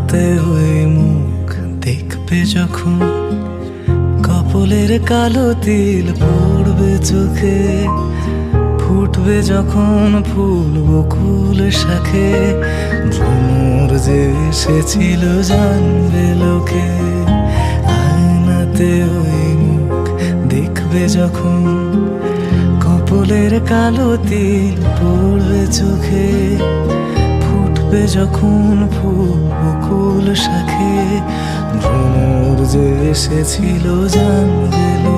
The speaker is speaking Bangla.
আয়নাতে ওই মুখ দেখবে যখন, কপলের কালো তিল পড়বে চোখে, ফুটবে যখন ফুল বকুল শাখে, ভ্রমর যে এসেছিল জানবে লোকে। আয়নাতে ওই মুখ দেখবে যখন, কপলের কালো তিল পড়বে চোখে, ফুটবে যখন ফুল বকুল শাখে, ভ্রমর যে এসেছিল জানবে লোকে।